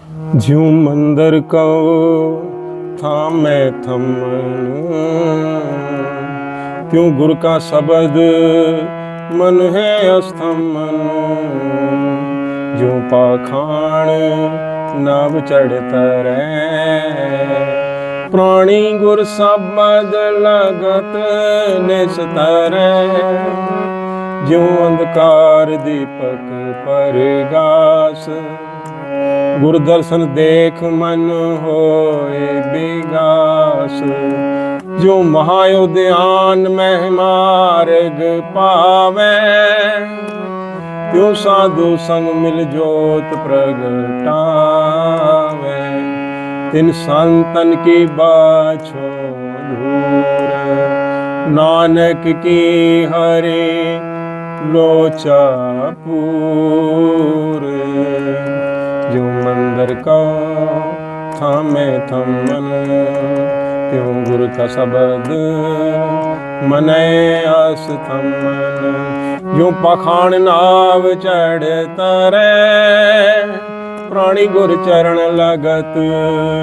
ज्यों मंदिर को थामे थमन, त्यों गुरु का शब्द मन है अस्थमन। ज्यों पाखाण नाव चढ़ तरै, प्राणी गुर शब्द लगत निस्तरै। ज्यों अंधकार दीपक परगास, गुरु दर्शन देख मन होए विगास। जो महाउद्यान में मार्ग पावे, त्यों साधु संग मिल जोत प्रगटावे। तिन संतन की बाछो धूर, नानक की हरे लोचा पूर। जो मंदिर का थामे थमन, त्यों गुरु का शब्द मनै अस्थमन। जो पाखाण नाव चढ़ तरै, प्राणी गुर चरण लगत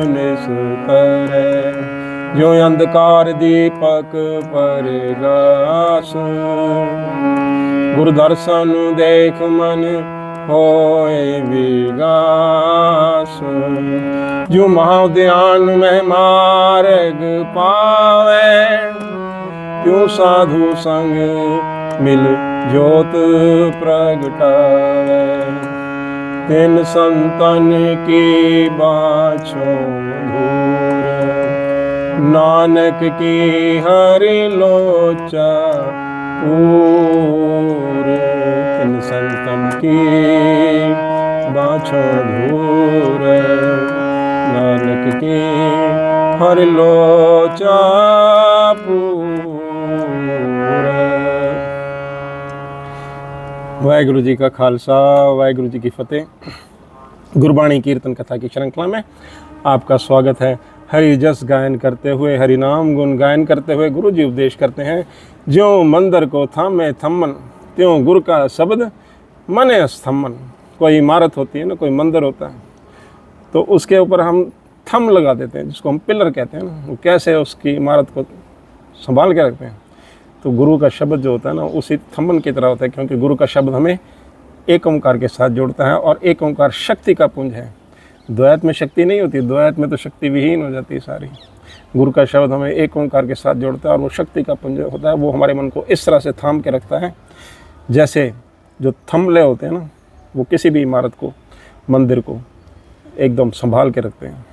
निस्तरै। जो अंधकार दीपक परगास, गुरु दर्शन देख मन होए विगास। जो महाउद्यान में मार्ग पावे, त्यों साधु संग मिल जोत प्रगटावे। तिन संतन की बाछो धूर, नानक की हरि लोचा पूर। तिन संतन की बाछो धूर, नानक की हरि लोचा पूर। वाहिगुरु जी का खालसा, वाहिगुरु जी की फतेह। गुरबाणी कीर्तन कथा की श्रृंखला में आपका स्वागत है। हरि जस गायन करते हुए, हरि नाम गुण गायन करते हुए गुरु जी उपदेश करते हैं। ज्यों मंदिर को थामे थमन, त्यों गुरु का शब्द मने अस्थमन। कोई इमारत होती है ना, कोई मंदिर होता है, तो उसके ऊपर हम थम लगा देते हैं, जिसको हम पिलर कहते हैं ना। वो कैसे उसकी इमारत को संभाल के रखते हैं, तो गुरु का शब्द जो होता है ना, उसी थम्मन की तरह होता है। क्योंकि गुरु का शब्द हमें एक ओंकार के साथ जोड़ता है, और एक ओंकार शक्ति का पुंज है। द्वैत में शक्ति नहीं होती, द्वैत में तो शक्ति विहीन हो जाती है सारी। गुरु का शब्द हमें एक ओंकार के साथ जोड़ता है, और वो शक्ति का पुंज होता है। वो हमारे मन को इस तरह से थाम के रखता है, जैसे जो थमले होते हैं ना, वो किसी भी इमारत को, मंदिर को एकदम संभाल के रखते हैं।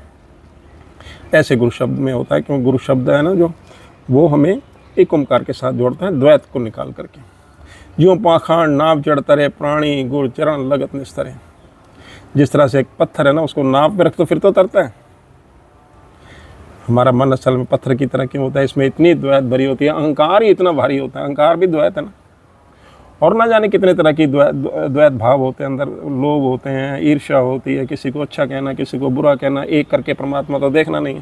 ऐसे गुरु शब्द में होता है। क्योंकि गुरु शब्द है ना, जो वो हमें एक ओंकार के साथ जोड़ता है, द्वैत को निकाल करके। ज्यों पाखाण नाव चढ़ तरै, प्राणी गुरु चरण लगत निस्तरै। जिस तरह से एक पत्थर है ना, उसको नाव पे रख तो फिर तो तरता है। हमारा मन असल में पत्थर की तरह क्यों होता है? इसमें इतनी द्वैत भरी होती है, अहंकार ही इतना भारी होता है। अहंकार भी द्वैत है ना, और ना जाने कितने तरह की द्वैत भाव होते हैं अंदर। लोभ होते हैं, ईर्ष्या होती है, किसी को अच्छा कहना, किसी को बुरा कहना, एक करके परमात्मा तो देखना नहीं।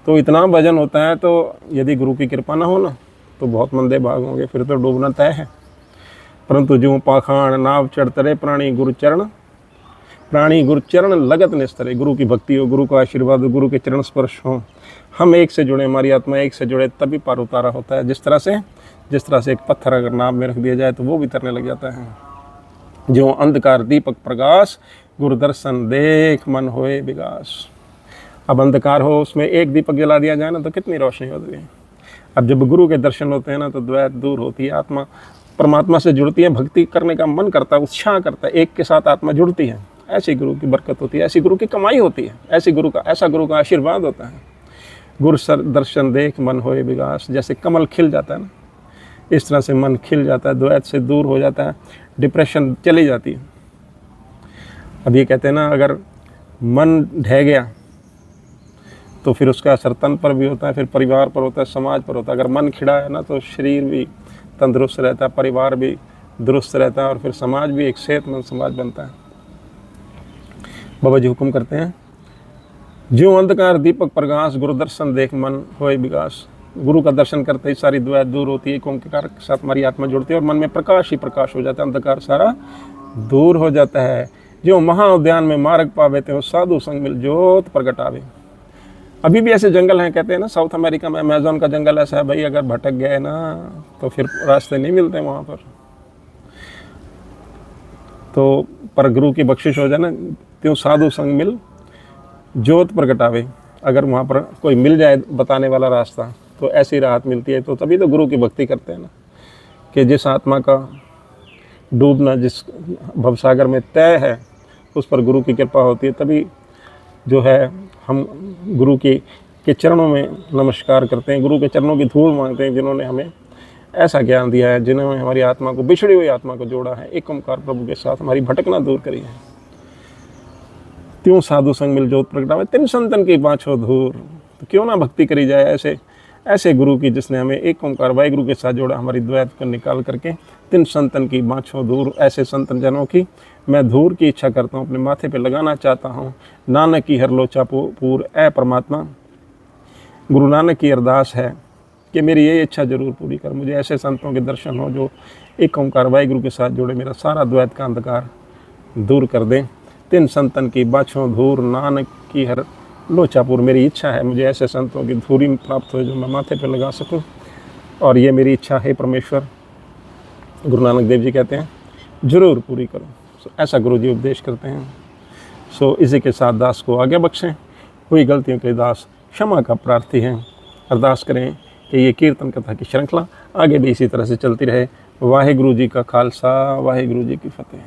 तो इतना भजन होता है, तो यदि गुरु की कृपा ना हो ना, तो बहुत मंदे भाग होंगे, फिर तो डूबना तय है। परंतु ज्यों पाखाण नाव चढ़ तरै, प्राणी गुरु चरण लगत निस्तरै। गुरु की भक्ति हो, गुरु का आशीर्वाद हो, गुरु के चरण स्पर्श हो, हम एक से जुड़े, हमारी आत्मा एक से जुड़े, तभी पार उतारा होता है। जिस तरह से एक पत्थर अगर नाव में रख दिया जाए तो वो भी तरने लग जाता है। ज्यों अंधकार दीपक प्रकाश, गुरु दर्शन देख मन होए विगास। अब अंधकार हो, उसमें एक दीपक जला दिया जाए ना, तो कितनी रोशनी होती है। अब जब गुरु के दर्शन होते हैं ना, तो द्वैत दूर होती है, आत्मा परमात्मा से जुड़ती है, भक्ति करने का मन करता है, उत्साह करता है, एक के साथ आत्मा जुड़ती है। ऐसी गुरु की बरकत होती है, ऐसी गुरु की कमाई होती है, ऐसा गुरु का आशीर्वाद होता है। गुरु दर्शन देख मन होए विगास। जैसे कमल खिल जाता है ना, इस तरह से मन खिल जाता है, द्वैत से दूर हो जाता है, डिप्रेशन चली जाती है। अब ये कहते हैं ना, अगर मन ढह गया तो फिर उसका असर तन पर भी होता है, फिर परिवार पर होता है, समाज पर होता है। अगर मन खिड़ा है ना, तो शरीर भी तंदुरुस्त रहता है, परिवार भी दुरुस्त रहता है, और फिर समाज भी एक सेहतमंद समाज बनता है। बाबा जी हुक्म करते हैं, ज्यों अंधकार दीपक प्रकाश, गुरु दर्शन देख मन होए विगास। गुरु का दर्शन करते ही सारी द्वैत दूर होती है, एक ओंकार के साथ हमारी आत्मा जुड़ती है, और मन में प्रकाश ही प्रकाश हो जाता है, अंधकार सारा दूर हो जाता है। जो महाउद्यान में मार्ग पावे ते साधु संग मिल जोत प्रगटावे। अभी भी ऐसे जंगल हैं, कहते हैं ना साउथ अमेरिका में अमेज़न का जंगल ऐसा है भाई, अगर भटक गए ना तो फिर रास्ते नहीं मिलते वहाँ पर। तो पर गुरु की बख्शिश हो जाए ना, त्यों साधु संग मिल जोत प्रगटावे। अगर वहाँ पर कोई मिल जाए बताने वाला रास्ता तो ऐसी राहत मिलती है। तो तभी तो गुरु की भक्ति करते हैं ना, कि जिस आत्मा का डूबना जिस भवसागर में तय है उस पर गुरु की कृपा होती है। तभी जो है हम गुरु के चरणों में नमस्कार करते हैं, गुरु के चरणों की धूल मांगते हैं, जिन्होंने हमें ऐसा ज्ञान दिया है, जिन्होंने हमारी आत्मा को, बिछड़ी हुई आत्मा को जोड़ा है, एक ओंकार प्रभु के साथ हमारी भटकना दूर करी है। त्यों साधु संग मिल जोत प्रगटावे, तिन संतन की बाँछो धूर। तो क्यों ना भक्ति करी जाए ऐसे ऐसे गुरु की, जिसने हमें एक ओंकार वाहिगुरु के साथ जोड़ा, हमारी द्वैत को निकाल करके। तिन संतन की बाँछो धूर, ऐसे संतन जनों की मैं धूर की इच्छा करता हूँ, अपने माथे पे लगाना चाहता हूँ। नानक की हर लोचा पूर ए परमात्मा, गुरु नानक की अरदास है कि मेरी ये इच्छा जरूर पूरी कर, मुझे ऐसे संतों के दर्शन हो जो एक ओंकार वाहिगुरु के साथ जोड़े, मेरा सारा द्वैत का अंधकार दूर कर दें। तिन संतन की बाँछों धूर, नानक की हर लोचापुर, मेरी इच्छा है मुझे ऐसे संतों की धूरी प्राप्त हो जो मैं माथे पर लगा सकूं, और ये मेरी इच्छा है परमेश्वर, गुरु नानक देव जी कहते हैं, जरूर पूरी करो। ऐसा गुरु जी उपदेश करते हैं। सो इसी के साथ दास को आगे बख्शें, हुई गलतियों के दास क्षमा का प्रार्थी हैं। अरदास करें कि ये कीर्तन कथा की श्रृंखला आगे भी इसी तरह से चलती रहे। वाहिगुरु जी का खालसा, वाहिगुरु जी की फतेह।